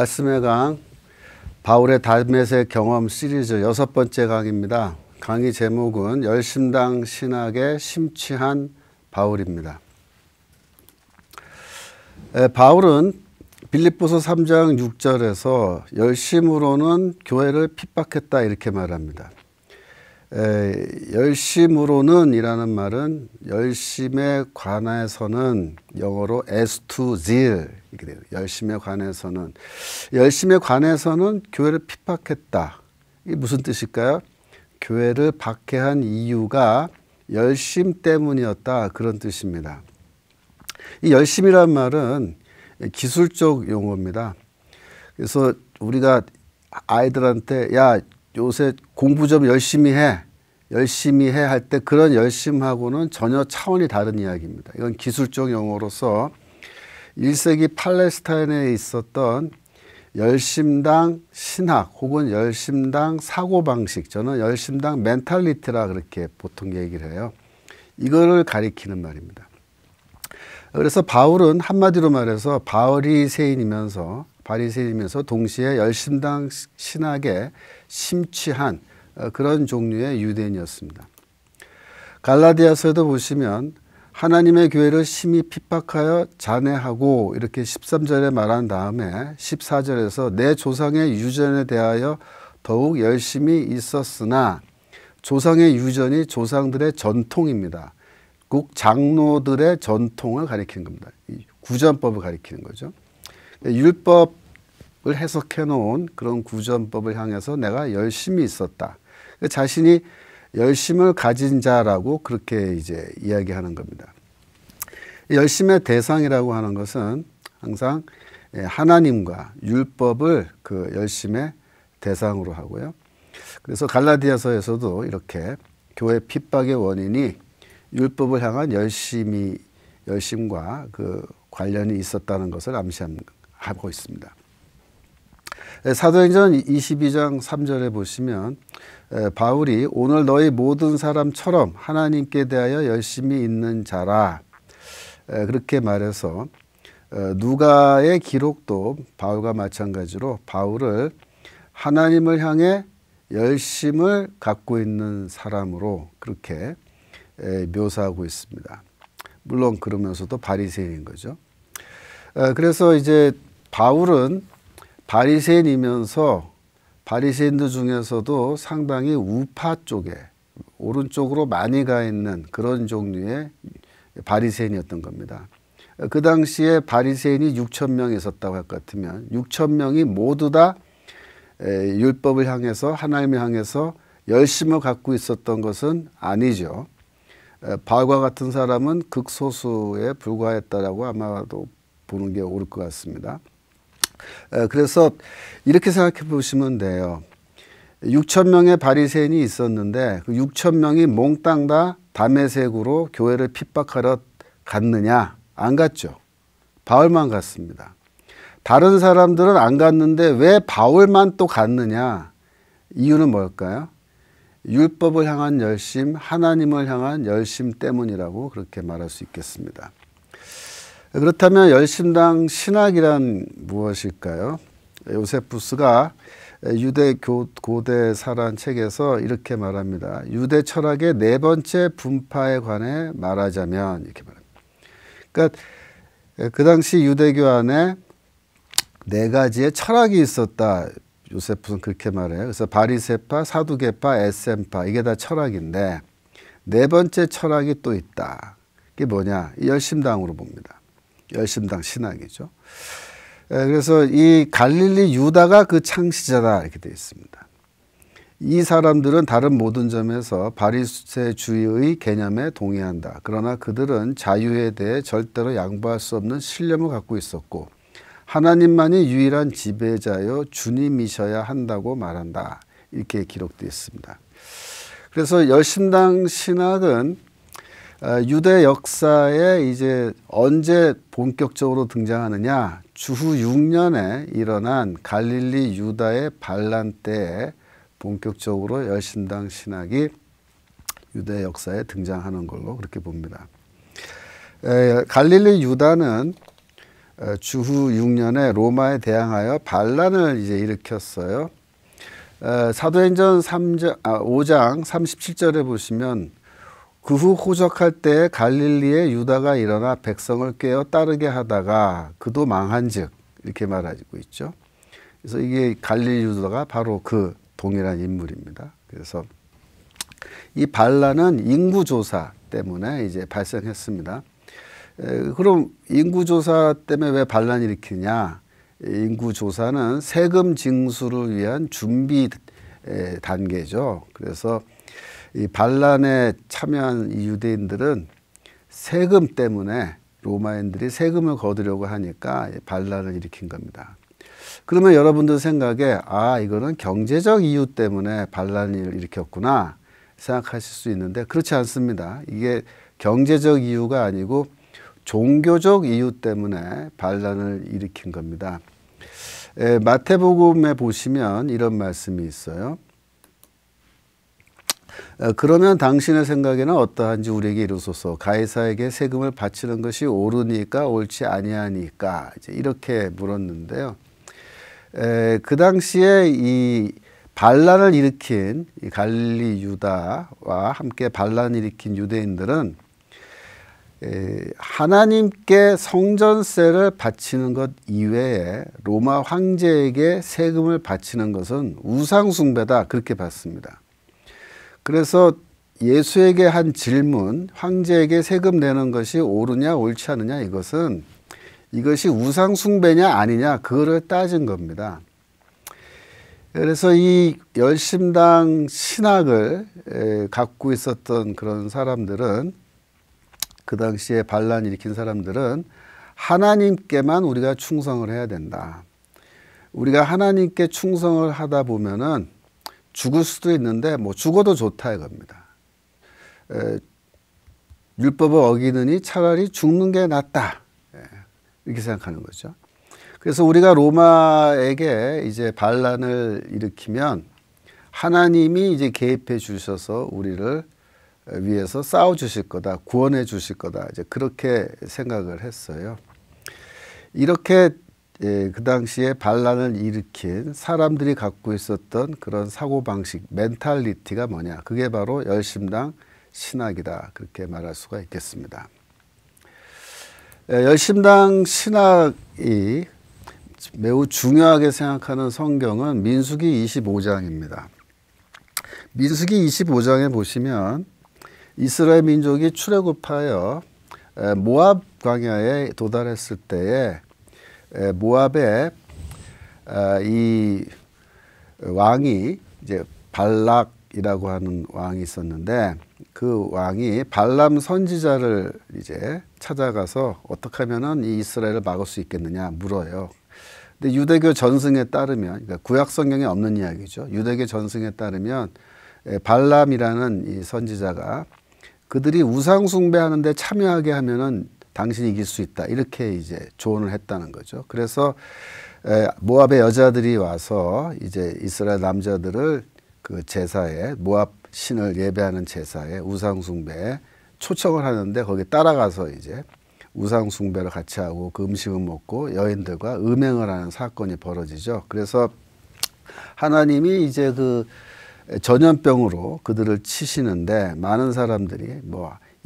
말씀의 강 바울의 다메섹 경험 시리즈 6번째 강의입니다. 강의 제목은 열심당 신학에 심취한 바울입니다. 바울은 빌립보서 3장 6절에서 열심으로는 교회를 핍박했다 이렇게 말합니다. 열심으로는 이라는 말은 열심에 관해서는 영어로 as to zeal 이렇게 돼요. 열심에 관해서는 교회를 핍박했다. 이게 무슨 뜻일까요? 교회를 박해한 이유가 열심 때문이었다 그런 뜻입니다. 이 열심이란 말은 기술적 용어입니다. 그래서 우리가 아이들한테 야 요새 공부 좀 열심히 해 할 때 그런 열심하고는 전혀 차원이 다른 이야기입니다. 이건 기술적 용어로서 1세기 팔레스타인에 있었던 열심당 신학 혹은 열심당 사고방식, 저는 열심당 멘탈리티라 그렇게 보통 얘기를 해요. 이거를 가리키는 말입니다. 그래서 바울은 한마디로 말해서 바리새인이면서 동시에 열심당 신학에 심취한 그런 종류의 유대인이었습니다. 갈라디아서에도 보시면 하나님의 교회를 심히 핍박하여 잔해하고 이렇게 13절에 말한 다음에 14절에서 내 조상의 유전에 대하여 더욱 열심히 있었으나 조상의 유전이 조상들의 전통입니다. 꼭 장로들의 전통을 가리키는 겁니다. 구전법을 가리키는 거죠. 율법을 해석해 놓은 그런 구전법을 향해서 내가 열심히 있었다. 자신이 열심을 가진 자라고 그렇게 이제 이야기하는 겁니다. 열심의 대상이라고 하는 것은 항상 하나님과 율법을 그 열심의 대상으로 하고요. 그래서 갈라디아서에서도 이렇게 교회 핍박의 원인이 율법을 향한 열심과 그 관련이 있었다는 것을 암시하고 있습니다. 사도행전 22장 3절에 보시면 바울이 오늘 너희 모든 사람처럼 하나님께 대하여 열심히 있는 자라 그렇게 말해서 누가의 기록도 바울과 마찬가지로 바울을 하나님을 향해 열심을 갖고 있는 사람으로 그렇게 묘사하고 있습니다. 물론 그러면서도 바리새인인 거죠. 그래서 이제 바울은 바리새인이면서 바리새인들 중에서도 상당히 우파 쪽에 오른쪽으로 많이 가 있는 그런 종류의 바리새인이었던 겁니다. 그 당시에 바리새인이 6천 명이 있었다고 할 것 같으면 6천 명이 모두 다 율법을 향해서 하나님을 향해서 열심을 갖고 있었던 것은 아니죠. 바울과 같은 사람은 극소수에 불과했다라고 아마도 보는 게 옳을 것 같습니다. 그래서 이렇게 생각해 보시면 돼요. 6천 명의 바리새인이 있었는데 그 6천 명이 몽땅 다 다메섹으로 교회를 핍박하러 갔느냐? 안 갔죠. 바울만 갔습니다. 다른 사람들은 안 갔는데 왜 바울만 또 갔느냐? 이유는 뭘까요? 율법을 향한 열심, 하나님을 향한 열심 때문이라고 그렇게 말할 수 있겠습니다. 그렇다면 열심당 신학이란 무엇일까요? 요세푸스가 유대 고대사란 책에서 이렇게 말합니다. 유대 철학의 네 번째 분파에 관해 말하자면 이렇게 말합니다. 그러니까 그 당시 유대교 안에 네 가지의 철학이 있었다. 요세푸스는 그렇게 말해요. 그래서 바리새파, 사두개파, 에셈파 이게 다 철학인데 네 번째 철학이 또 있다. 그게 뭐냐? 열심당으로 봅니다. 열심당 신학이죠. 그래서 이 갈릴리 유다가 그 창시자다 이렇게 되어 있습니다. 이 사람들은 다른 모든 점에서 바리새주의의 개념에 동의한다. 그러나 그들은 자유에 대해 절대로 양보할 수 없는 신념을 갖고 있었고 하나님만이 유일한 지배자여 주님이셔야 한다고 말한다. 이렇게 기록되어 있습니다. 그래서 열심당 신학은 유대 역사에 이제 언제 본격적으로 등장하느냐? 주후 6년에 일어난 갈릴리 유다의 반란 때에 본격적으로 열심당 신학이 유대 역사에 등장하는 걸로 그렇게 봅니다. 갈릴리 유다는 주후 6년에 로마에 대항하여 반란을 이제 일으켰어요. 사도행전 5장 37절에 보시면 그 후 호적할 때 갈릴리에 유다가 일어나 백성을 깨어 따르게 하다가 그도 망한즉 이렇게 말하고 있죠. 그래서 이게 갈릴리 유다가 바로 그 동일한 인물입니다. 그래서 이 반란은 인구조사 때문에 이제 발생했습니다. 그럼 인구조사 때문에 왜 반란을 일으키냐? 인구조사는 세금 징수를 위한 준비 단계죠. 그래서 이 반란에 참여한 이 유대인들은 세금 때문에 로마인들이 세금을 거두려고 하니까 반란을 일으킨 겁니다. 그러면 여러분들 생각에 이거는 경제적 이유 때문에 반란을 일으켰구나 생각하실 수 있는데 그렇지 않습니다. 이게 경제적 이유가 아니고 종교적 이유 때문에 반란을 일으킨 겁니다. 마태복음에 보시면 이런 말씀이 있어요. 그러면 당신의 생각에는 어떠한지 우리에게 이루소서. 가이사에게 세금을 바치는 것이 옳으니까 옳지 아니하니까 이렇게 물었는데요. 그 당시에 이 반란을 일으킨 이 갈릴리 유다와 함께 반란을 일으킨 유대인들은 하나님께 성전세를 바치는 것 이외에 로마 황제에게 세금을 바치는 것은 우상숭배다 그렇게 봤습니다. 그래서 예수에게 한 질문, 황제에게 세금 내는 것이 옳으냐 옳지 않느냐 이것이 우상숭배냐 아니냐 그거를 따진 겁니다. 그래서 이 열심당 신학을 갖고 있었던 그런 사람들은 그 당시에 반란 일으킨 사람들은 하나님께만 우리가 충성을 해야 된다. 우리가 하나님께 충성을 하다 보면은 죽을 수도 있는데 죽어도 좋다 이겁니다. 율법을 어기느니 차라리 죽는 게 낫다. 이렇게 생각하는 거죠. 그래서 우리가 로마에게 이제 반란을 일으키면 하나님이 이제 개입해 주셔서 우리를 위해서 싸워 주실 거다, 구원해 주실 거다. 이제 그렇게 생각을 했어요. 이렇게 그 당시에 반란을 일으킨 사람들이 갖고 있었던 그런 사고방식, 멘탈리티가 뭐냐. 그게 바로 열심당 신학이다. 그렇게 말할 수가 있겠습니다. 열심당 신학이 매우 중요하게 생각하는 성경은 민수기 25장입니다. 민수기 25장에 보시면 이스라엘 민족이 출애굽하여 모압 광야에 도달했을 때에 모압에 이 왕이 이제 발락이라고 하는 왕이 있었는데 그 왕이 발람 선지자를 이제 찾아가서 어떻게 하면은 이 이스라엘을 막을 수 있겠느냐 물어요. 근데 유대교 전승에 따르면 그러니까 구약 성경에 없는 이야기죠. 유대교 전승에 따르면 발람이라는 이 선지자가 그들이 우상 숭배하는데 참여하게 하면은 당신이 이길 수 있다. 이렇게 이제 조언을 했다는 거죠. 그래서 모압의 여자들이 와서 이제 이스라엘 남자들을 그 제사에 모압 신을 예배하는 제사에 우상 숭배에 초청을 하는데 거기 따라가서 이제 우상 숭배를 같이 하고 그 음식을 먹고 여인들과 음행을 하는 사건이 벌어지죠. 그래서 하나님이 이제 그 전염병으로 그들을 치시는데 많은 사람들이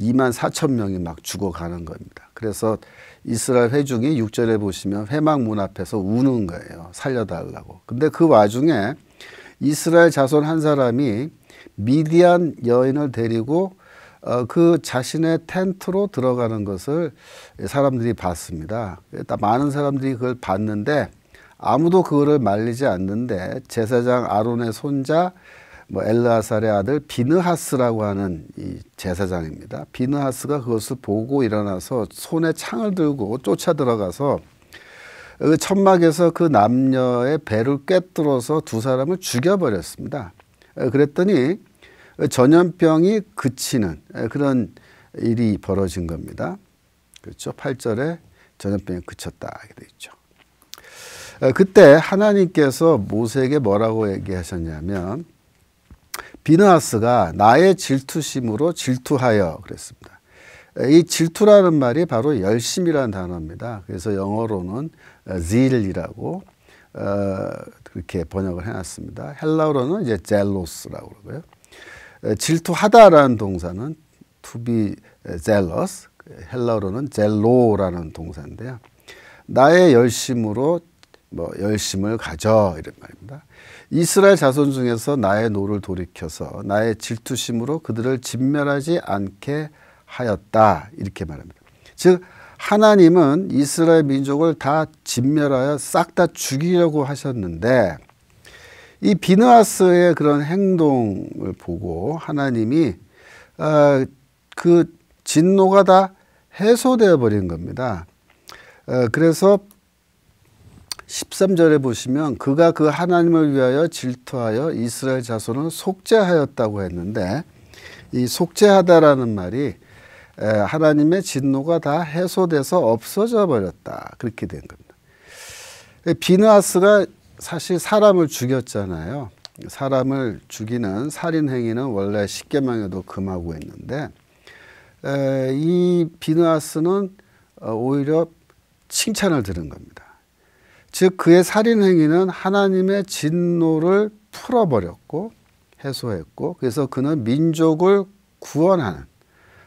24,000명이 막 죽어가는 겁니다. 그래서 이스라엘 회중이 6절에 보시면 회막 문 앞에서 우는 거예요. 살려달라고. 근데 그 와중에 이스라엘 자손 한 사람이 미디안 여인을 데리고 그 자신의 텐트로 들어가는 것을 사람들이 봤습니다. 많은 사람들이 그걸 봤는데 아무도 그거를 말리지 않는데 제사장 아론의 손자 엘르아살의 아들 비느하스라고 하는 이 제사장입니다. 비느하스가 그것을 보고 일어나서 손에 창을 들고 쫓아 들어가서 그 천막에서 그 남녀의 배를 꿰뚫어서 두 사람을 죽여버렸습니다. 그랬더니 전염병이 그치는 그런 일이 벌어진 겁니다. 그렇죠. 8절에 전염병이 그쳤다 이렇게 되어 있죠. 그때 하나님께서 모세에게 뭐라고 얘기하셨냐면 비느하스가 나의 질투심으로 질투하여 그랬습니다. 이 질투라는 말이 바로 열심이라는 단어입니다. 그래서 영어로는 zeal이라고 그렇게 번역을 해놨습니다. 헬라어로는 이제 jealous라고 그러고요. 질투하다라는 동사는 to be jealous, 헬라어로는 젤로라는 동사인데요. 나의 열심으로 열심을 가져 이런 말입니다. 이스라엘 자손 중에서 나의 노를 돌이켜서 나의 질투심으로 그들을 진멸하지 않게 하였다 이렇게 말합니다. 즉 하나님은 이스라엘 민족을 다 진멸하여 싹 다 죽이려고 하셨는데 이 비느하스의 그런 행동을 보고 하나님이 그 진노가 다 해소되어 버린 겁니다. 그래서 13절에 보시면 그가 그 하나님을 위하여 질투하여 이스라엘 자손을 속죄하였다고 했는데 이 속죄하다라는 말이 하나님의 진노가 다 해소돼서 없어져 버렸다 그렇게 된 겁니다. 비느하스가 사실 사람을 죽였잖아요. 사람을 죽이는 살인 행위는 원래 십계명에도 금하고 있는데 이 비느하스는 오히려 칭찬을 들은 겁니다. 즉 그의 살인 행위는 하나님의 진노를 풀어버렸고 해소했고 그래서 그는 민족을 구원하는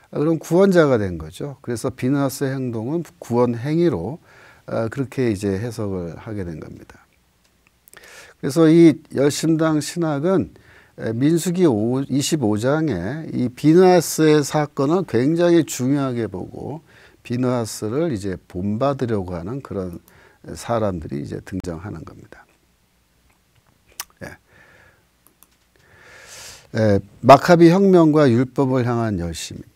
그런 구원자가 된 거죠. 그래서 비느하스의 행동은 구원 행위로 그렇게 이제 해석을 하게 된 겁니다. 그래서 이 열심당 신학은 민수기 25장에 이 비느하스의 사건을 굉장히 중요하게 보고 비느하스를 이제 본받으려고 하는 그런 사람들이 이제 등장하는 겁니다. 마카비 혁명과 율법을 향한 열심입니다.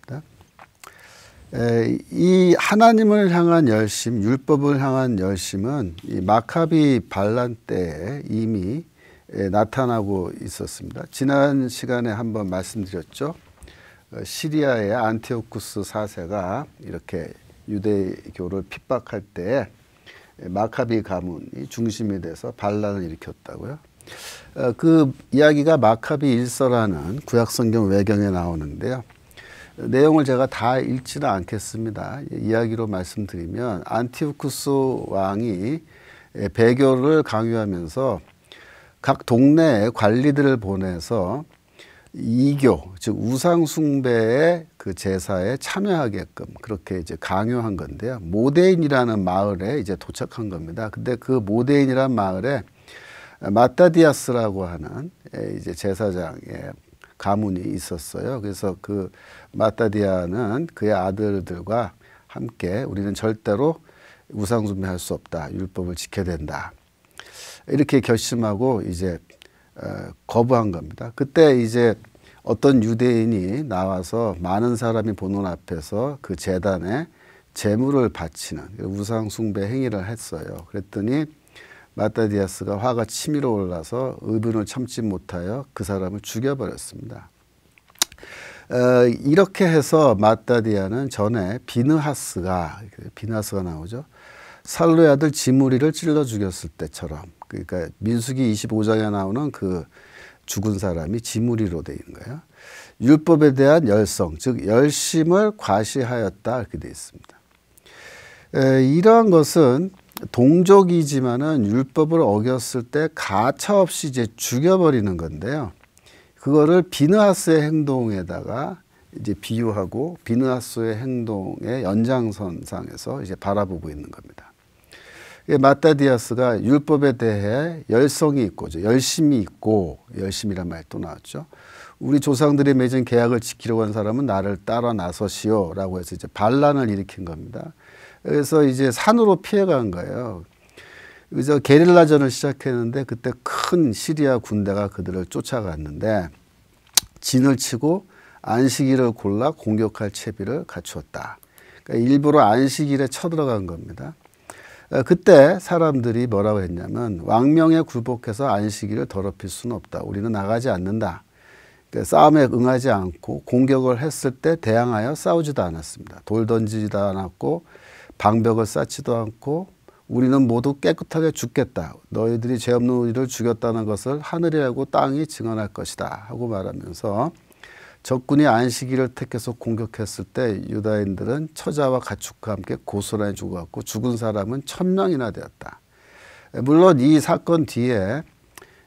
이 하나님을 향한 열심, 율법을 향한 열심은 이 마카비 반란 때에 이미 나타나고 있었습니다. 지난 시간에 한번 말씀드렸죠. 시리아의 안티오쿠스 4세가 이렇게 유대교를 핍박할 때 마카비 가문이 중심이 돼서 반란을 일으켰다고요. 그 이야기가 마카비 일서라는 구약성경 외경에 나오는데요. 내용을 제가 다 읽지는 않겠습니다. 이야기로 말씀드리면 안티오쿠스 왕이 배교를 강요하면서 각 동네에 관리들을 보내서 이교, 즉 우상 숭배의 그 제사에 참여하게끔 그렇게 이제 강요한 건데요. 모데인이라는 마을에 이제 도착한 겁니다. 근데 그 모데인이라는 마을에 마따디아스라고 하는 이제 제사장의 가문이 있었어요. 그래서 그 마따디아는 그의 아들들과 함께 우리는 절대로 우상 숭배할 수 없다. 율법을 지켜야 된다. 이렇게 결심하고 이제 거부한 겁니다. 그때 이제 어떤 유대인이 나와서 많은 사람이 보는 앞에서 그 제단에 제물을 바치는 우상 숭배 행위를 했어요. 그랬더니 마따디아스가 화가 치밀어 올라서 의분을 참지 못하여 그 사람을 죽여버렸습니다. 이렇게 해서 마따디아는 전에 비느하스가 나오죠. 살루의 아들 지므리를 찔러 죽였을 때처럼, 그러니까 민수기 25장에 나오는 그 죽은 사람이 지므리로 되어 있는 거예요. 율법에 대한 열성, 즉 열심을 과시하였다 이렇게 되어 있습니다. 이러한 것은 동족이지만은 율법을 어겼을 때 가차없이 이제 죽여버리는 건데요. 그거를 비느하스의 행동에다가 이제 비유하고 비느하스의 행동의 연장선상에서 이제 바라보고 있는 겁니다. 마따디아스가 율법에 대해 열성이 있고 열심이 있고, 열심이란 말 또 나왔죠. 우리 조상들이 맺은 계약을 지키려고 한 사람은 나를 따라 나서시오 라고 해서 이제 반란을 일으킨 겁니다. 그래서 이제 산으로 피해간 거예요. 그래서 게릴라전을 시작했는데 그때 큰 시리아 군대가 그들을 쫓아갔는데 진을 치고 안식일을 골라 공격할 채비를 갖추었다. 그러니까 일부러 안식일에 쳐들어간 겁니다. 그때 사람들이 뭐라고 했냐면 왕명에 굴복해서 안식일을 더럽힐 수는 없다. 우리는 나가지 않는다. 그러니까 싸움에 응하지 않고 공격을 했을 때 대항하여 싸우지도 않았습니다. 돌 던지지도 않았고 방벽을 쌓지도 않고 우리는 모두 깨끗하게 죽겠다. 너희들이 죄 없는 우리를 죽였다는 것을 하늘이 알고 땅이 증언할 것이다 하고 말하면서 적군이 안식일을 택해서 공격했을 때 유다인들은 처자와 가축과 함께 고스란히 죽어갔고 죽은 사람은 1000명이나 되었다. 물론 이 사건 뒤에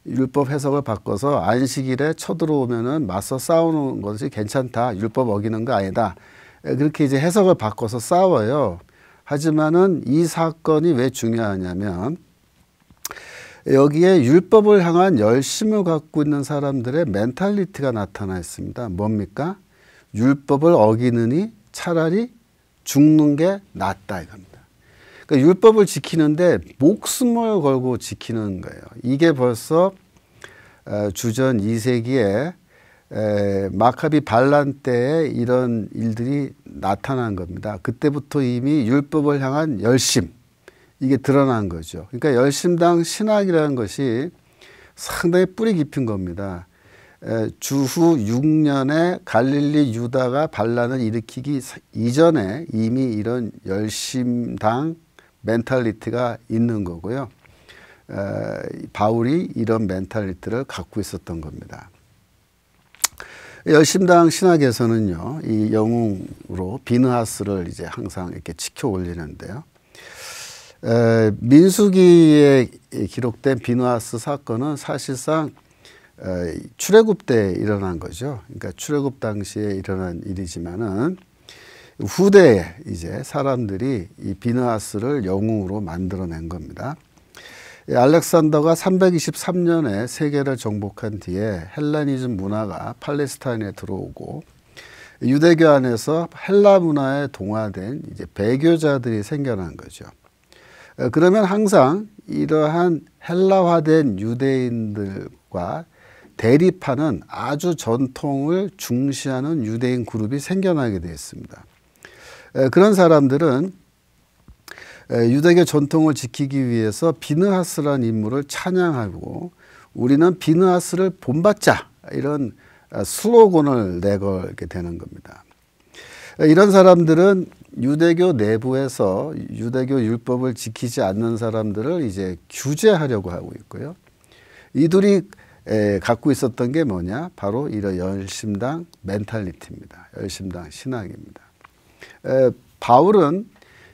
율법 해석을 바꿔서 안식일에 쳐들어오면은 맞서 싸우는 것이 괜찮다. 율법 어기는 거 아니다. 그렇게 이제 해석을 바꿔서 싸워요. 하지만은 이 사건이 왜 중요하냐면 여기에 율법을 향한 열심을 갖고 있는 사람들의 멘탈리티가 나타나 있습니다. 뭡니까? 율법을 어기느니 차라리 죽는 게 낫다 이겁니다. 그러니까 율법을 지키는데 목숨을 걸고 지키는 거예요. 이게 벌써 주전 2세기에 마카비 반란 때에 이런 일들이 나타난 겁니다. 그때부터 이미 율법을 향한 열심, 이게 드러난 거죠. 그러니까 열심당 신학이라는 것이 상당히 뿌리 깊은 겁니다. 주후 6년에 갈릴리 유다가 반란을 일으키기 이전에 이미 이런 열심당 멘탈리티가 있는 거고요. 바울이 이런 멘탈리티를 갖고 있었던 겁니다. 열심당 신학에서는요, 이 영웅으로 비느하스를 이제 항상 이렇게 치켜 올리는데요. 민수기에 기록된 비느하스 사건은 사실상 출애굽 때 일어난 거죠. 그러니까 출애굽 당시에 일어난 일이지만은 후대에 이제 사람들이 이 비느하스를 영웅으로 만들어낸 겁니다. 알렉산더가 323년에 세계를 정복한 뒤에 헬레니즘 문화가 팔레스타인에 들어오고 유대교 안에서 헬라 문화에 동화된 이제 배교자들이 생겨난 거죠. 그러면 항상 이러한 헬라화된 유대인들과 대립하는 아주 전통을 중시하는 유대인 그룹이 생겨나게 되어 있습니다. 그런 사람들은 유대교 전통을 지키기 위해서 비느하스라는 인물을 찬양하고 우리는 비느하스를 본받자 이런 슬로건을 내걸게 되는 겁니다. 이런 사람들은 유대교 내부에서 유대교 율법을 지키지 않는 사람들을 이제 규제하려고 하고 있고요. 이들이 갖고 있었던 게 뭐냐? 바로 이런 열심당 멘탈리티입니다. 열심당 신학입니다. 바울은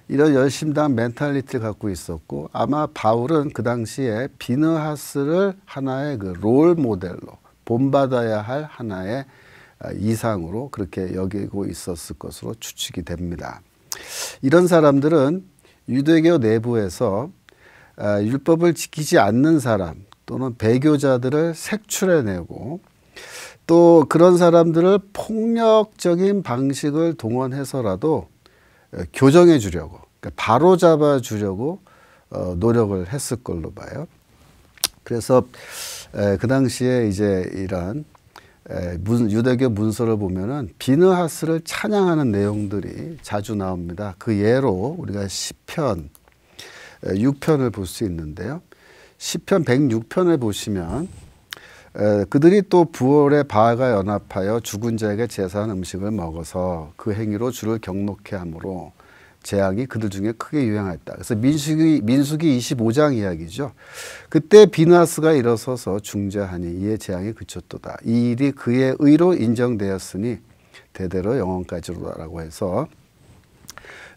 이런 열심당 멘탈리티를 갖고 있었고 아마 바울은 그 당시에 비느하스를 하나의 그 롤 모델로 본받아야 할 하나의 이상으로 그렇게 여기고 있었을 것으로 추측이 됩니다. 이런 사람들은 유대교 내부에서 율법을 지키지 않는 사람 또는 배교자들을 색출해내고 또 그런 사람들을 폭력적인 방식을 동원해서라도 교정해 주려고, 그러니까 바로잡아 주려고 노력을 했을 걸로 봐요. 그래서 그 당시에 이제 이런 유대교 문서를 보면은 비느하스를 찬양하는 내용들이 자주 나옵니다. 그 예로 우리가 시편 6편을 볼 수 있는데요. 시편 106편을 보시면 그들이 또 부월에 바알과 연합하여 죽은 자에게 제사한 음식을 먹어서 그 행위로 주를 경노케 하므로 재앙이 그들 중에 크게 유행하였다. 그래서 민수기 25장 이야기죠. 그때 비느하스가 일어서서 중재하니 이에 재앙이 그쳤도다. 이 일이 그의 의로 인정되었으니 대대로 영원까지로라고 해서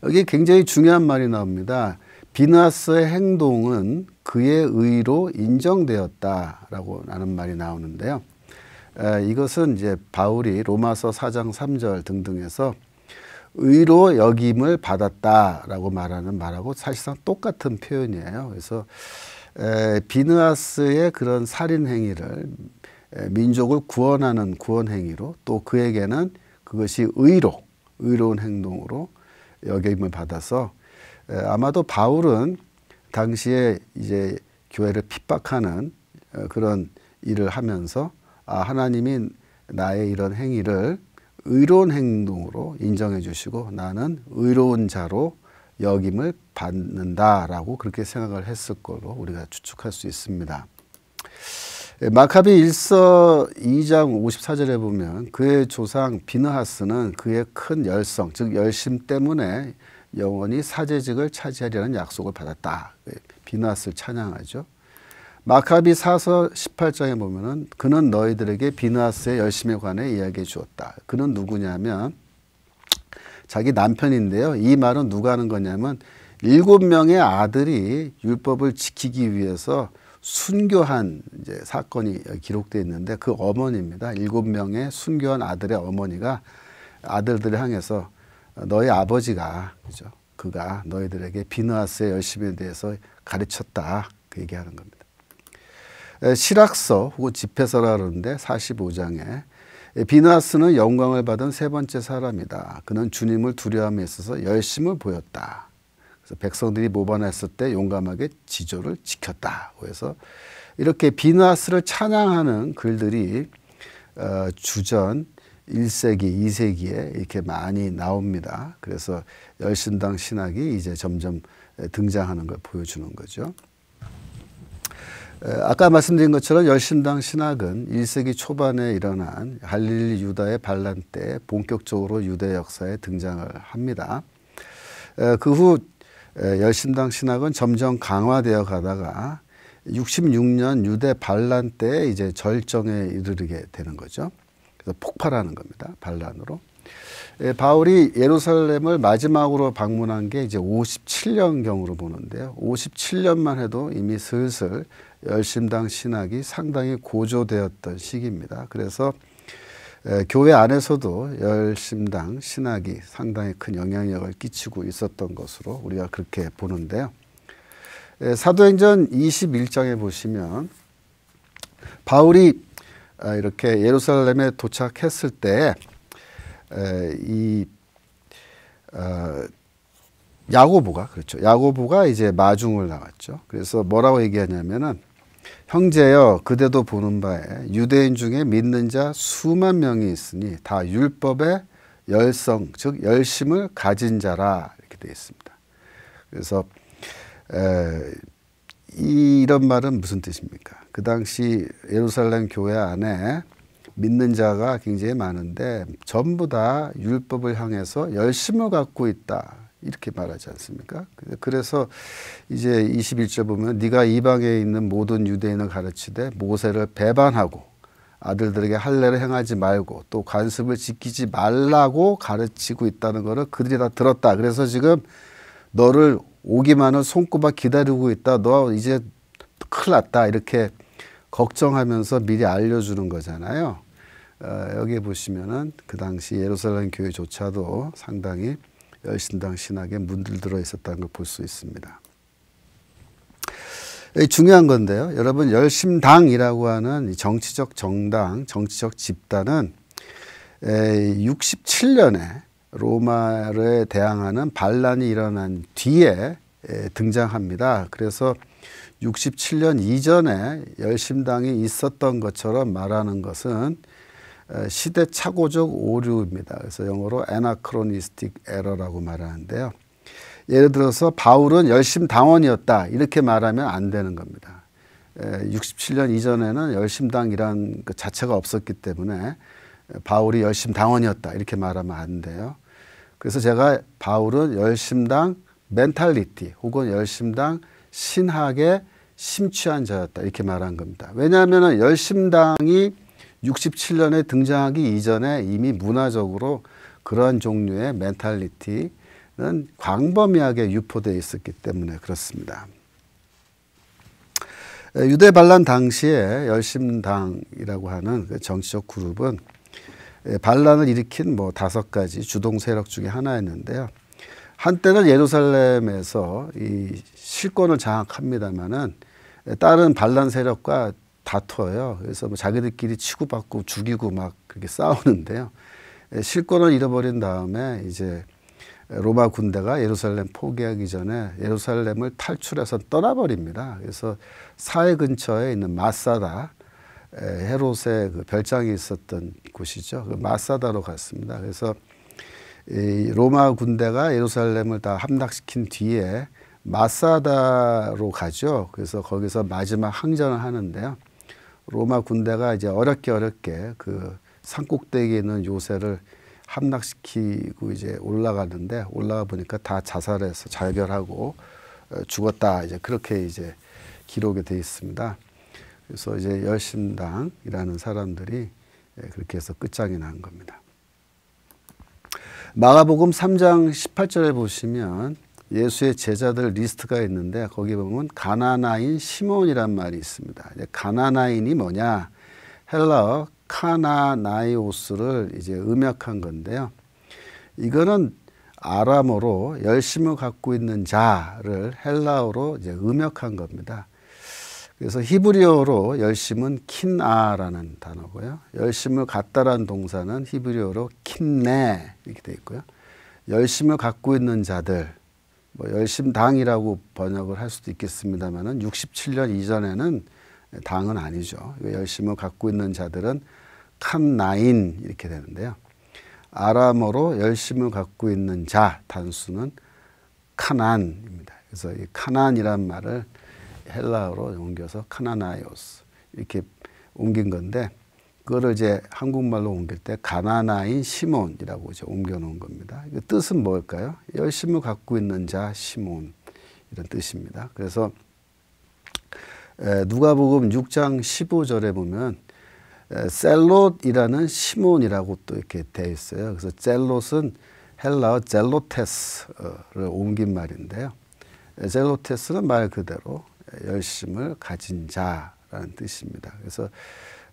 여기 굉장히 중요한 말이 나옵니다. 비느하스의 행동은 그의 의로 인정되었다라고 하는 말이 나오는데요. 이것은 이제 바울이 로마서 4장 3절 등등에서 의로 여김을 받았다라고 말하는 말하고 사실상 똑같은 표현이에요. 그래서 비느하스의 그런 살인 행위를 민족을 구원하는 구원 행위로 또 그에게는 그것이 의로운 행동으로 여김을 받아서 아마도 바울은 당시에 이제 교회를 핍박하는 그런 일을 하면서 하나님이 나의 이런 행위를 의로운 행동으로 인정해 주시고 나는 의로운 자로 여김을 받는다라고 그렇게 생각을 했을 걸로 우리가 추측할 수 있습니다. 마카비 1서 2장 54절에 보면 그의 조상 비느하스는 그의 큰 열성, 즉 열심 때문에 영원히 사제직을 차지하려는 약속을 받았다. 비느하스를 찬양하죠. 마카비사서 18장에 보면은 그는 너희들에게 비느하스의 열심에 관해 이야기해 주었다. 그는 누구냐면 자기 남편인데요. 이 말은 누가 하는 거냐면 7명의 아들이 율법을 지키기 위해서 순교한 이제 사건이 기록되어 있는데 그 어머니입니다. 7명의 순교한 아들의 어머니가 아들들을 향해서 너희 아버지가 그죠? 그가 너희들에게 비느하스의 열심에 대해서 가르쳤다. 그 얘기하는 겁니다. 실학서 혹은 집회서라 그러는데 45장에 비느하스는 영광을 받은 세 번째 사람이다. 그는 주님을 두려움에 있어서 열심을 보였다. 그래서 백성들이 모반했을 때 용감하게 지조를 지켰다. 그래서 이렇게 비느하스를 찬양하는 글들이 주전 1세기, 2세기에 이렇게 많이 나옵니다. 그래서 열심당 신학이 이제 점점 등장하는 걸 보여주는 거죠. 아까 말씀드린 것처럼 열심당 신학은 1세기 초반에 일어난 갈릴리 유다의 반란 때 본격적으로 유대 역사에 등장을 합니다. 그 후 열심당 신학은 점점 강화되어 가다가 66년 유대 반란 때 이제 절정에 이르게 되는 거죠. 그래서 폭발하는 겁니다. 반란으로. 바울이 예루살렘을 마지막으로 방문한 게 이제 57년경으로 보는데요. 57년만 해도 이미 슬슬 열심당 신학이 상당히 고조되었던 시기입니다. 그래서 교회 안에서도 열심당 신학이 상당히 큰 영향력을 끼치고 있었던 것으로 우리가 그렇게 보는데요. 사도행전 21장에 보시면 바울이 이렇게 예루살렘에 도착했을 때 야고보가 그렇죠. 야고보가 이제 마중을 나왔죠. 그래서 뭐라고 얘기하냐면은 형제여 그대도 보는 바에 유대인 중에 믿는 자 수만 명이 있으니 다 율법의 열성 즉 열심을 가진 자라 이렇게 되어 있습니다. 그래서 이런 말은 무슨 뜻입니까? 그 당시 예루살렘 교회 안에 믿는 자가 굉장히 많은데 전부 다 율법을 향해서 열심을 갖고 있다. 이렇게 말하지 않습니까? 그래서 이제 21절 보면 네가 이방에 있는 모든 유대인을 가르치되 모세를 배반하고 아들들에게 할례를 행하지 말고 또 관습을 지키지 말라고 가르치고 있다는 것을 그들이 다 들었다. 그래서 지금 너를 오기만을 손꼽아 기다리고 있다. 너 이제 큰일 났다. 이렇게 걱정하면서 미리 알려주는 거잖아요. 여기에 보시면은 그 당시 예루살렘 교회조차도 상당히 열심당 신학에 문들들어 있었다는 걸 볼 수 있습니다. 중요한 건데요. 여러분 열심당이라고 하는 정치적 정당, 정치적 집단은 67년에 로마에 대항하는 반란이 일어난 뒤에 등장합니다. 그래서 67년 이전에 열심당이 있었던 것처럼 말하는 것은 시대착오적 오류입니다. 그래서 영어로 anachronistic error라고 말하는데요. 예를 들어서 바울은 열심당원이었다 이렇게 말하면 안 되는 겁니다. 67년 이전에는 열심당이란 그 자체가 없었기 때문에 바울이 열심당원이었다 이렇게 말하면 안 돼요. 그래서 제가 바울은 열심당 멘탈리티 혹은 열심당 신학에 심취한 자였다 이렇게 말한 겁니다. 왜냐하면 열심당이 67년에 등장하기 이전에 이미 문화적으로 그러한 종류의 멘탈리티는 광범위하게 유포되어 있었기 때문에 그렇습니다. 유대 반란 당시에 열심당이라고 하는 그 정치적 그룹은 반란을 일으킨 뭐 5가지 주동 세력 중에 하나였는데요. 한때는 예루살렘에서 이 실권을 장악합니다만은 다른 반란 세력과 다퉈요. 그래서 뭐 자기들끼리 치고받고 죽이고 막 그렇게 싸우는데요. 실권을 잃어버린 다음에 이제 로마 군대가 예루살렘 포기하기 전에 예루살렘을 탈출해서 떠나버립니다. 그래서 사해 근처에 있는 마사다, 헤롯의 그 별장이 있었던 곳이죠. 그 마사다로 갔습니다. 그래서 이 로마 군대가 예루살렘을 다 함락시킨 뒤에 마사다로 가죠. 그래서 거기서 마지막 항전을 하는데요. 로마 군대가 이제 어렵게 그 산꼭대기에 있는 요새를 함락시키고 이제 올라가는데 올라가 보니까 다 자살해서 자결하고 죽었다. 이제 그렇게 이제 기록이 되어 있습니다. 그래서 이제 열심당이라는 사람들이 그렇게 해서 끝장이 난 겁니다. 마가복음 3장 18절에 보시면 예수의 제자들 리스트가 있는데 거기 보면 가나나인 시몬이란 말이 있습니다. 가나나인이 뭐냐? 헬라어 카나나이오스를 이제 음역한 건데요. 이거는 아람어로 열심을 갖고 있는 자를 헬라어로 이제 음역한 겁니다. 그래서 히브리어로 열심은 킨아라는 단어고요. 열심을 갖다라는 동사는 히브리어로 킨네 이렇게 되어 있고요. 열심을 갖고 있는 자들, 뭐 열심당이라고 번역을 할 수도 있겠습니다만은 67년 이전에는 당은 아니죠. 열심을 갖고 있는 자들은 칸나인 이렇게 되는데요. 아람어로 열심을 갖고 있는 자 단수는 카난입니다. 그래서 이 카난이란 말을 헬라어로 옮겨서 카나나이오스 이렇게 옮긴 건데 그거를 이제 한국말로 옮길 때 가나나인 시몬이라고 이제 옮겨 놓은 겁니다. 그 뜻은 뭘까요? 열심을 갖고 있는 자 시몬 이런 뜻입니다. 그래서 누가복음 6장 15절에 보면 셀롯이라는 시몬이라고 또 이렇게 되어 있어요. 그래서 젤롯은 헬라어 젤로테스를 옮긴 말인데요. 젤로테스는 말 그대로 열심을 가진 자라는 뜻입니다. 그래서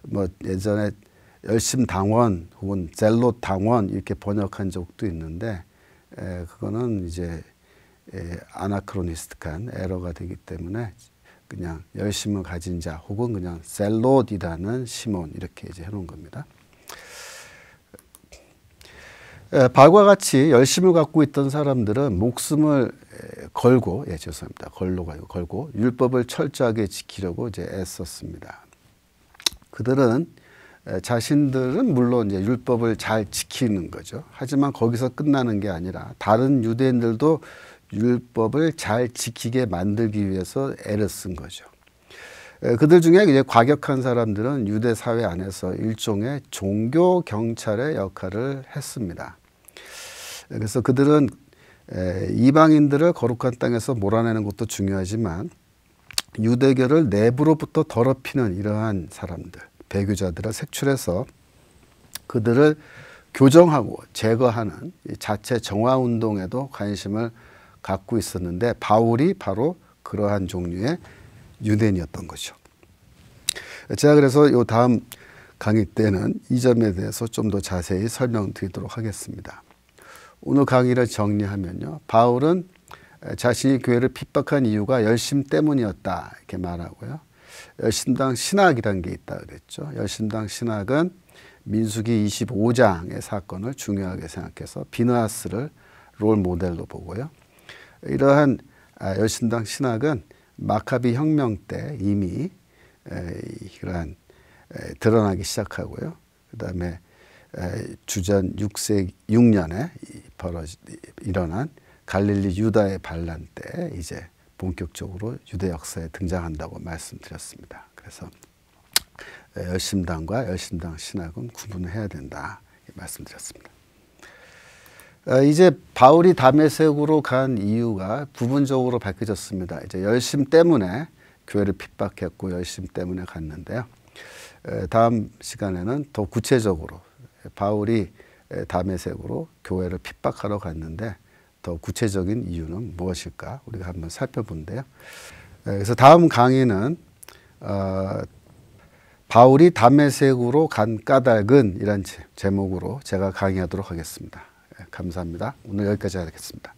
뭐 예전에 열심당원 혹은 젤롯당원 이렇게 번역한 적도 있는데 그거는 이제 아나크로니스틱한 에러가 되기 때문에 그냥 열심을 가진 자 혹은 그냥 셀롯이라는 시몬 이렇게 이제 해놓은 겁니다. 바울과 같이 열심을 갖고 있던 사람들은 목숨을 걸고, 죄송합니다. 걸고 율법을 철저하게 지키려고 이제 애썼습니다. 그들은 자신들은 물론 이제 율법을 잘 지키는 거죠. 하지만 거기서 끝나는 게 아니라 다른 유대인들도 율법을 잘 지키게 만들기 위해서 애를 쓴 거죠. 그들 중에 이제 과격한 사람들은 유대 사회 안에서 일종의 종교 경찰의 역할을 했습니다. 그래서 그들은 이방인들을 거룩한 땅에서 몰아내는 것도 중요하지만 유대교를 내부로부터 더럽히는 이러한 사람들, 배교자들을 색출해서 그들을 교정하고 제거하는 자체 정화운동에도 관심을 갖고 있었는데 바울이 바로 그러한 종류의 유대인이었던 거죠. 제가 그래서 이 다음 강의 때는 이 점에 대해서 좀 더 자세히 설명드리도록 하겠습니다. 오늘 강의를 정리하면요. 바울은 자신이 교회를 핍박한 이유가 열심 때문이었다 이렇게 말하고요. 열심당 신학이라는 게 있다 그랬죠. 열심당 신학은 민수기 25장의 사건을 중요하게 생각해서 비느하스를 롤 모델로 보고요. 이러한 열심당 신학은 마카비 혁명 때 이미 그러한 드러나기 시작하고요. 그 다음에 주전 6년에 일어난 갈릴리 유다의 반란 때 이제 본격적으로 유대 역사에 등장한다고 말씀드렸습니다. 그래서 열심당과 열심당 신학은 구분을 해야 된다 말씀드렸습니다. 이제 바울이 다메섹으로 간 이유가 부분적으로 밝혀졌습니다. 이제 열심 때문에 교회를 핍박했고 열심 때문에 갔는데요. 다음 시간에는 더 구체적으로 바울이 다메섹으로 교회를 핍박하러 갔는데 더 구체적인 이유는 무엇일까 우리가 한번 살펴본데요. 그래서 다음 강의는 바울이 다메섹으로 간 까닭은 이란 제목으로 제가 강의하도록 하겠습니다. 감사합니다. 오늘 여기까지 하겠습니다.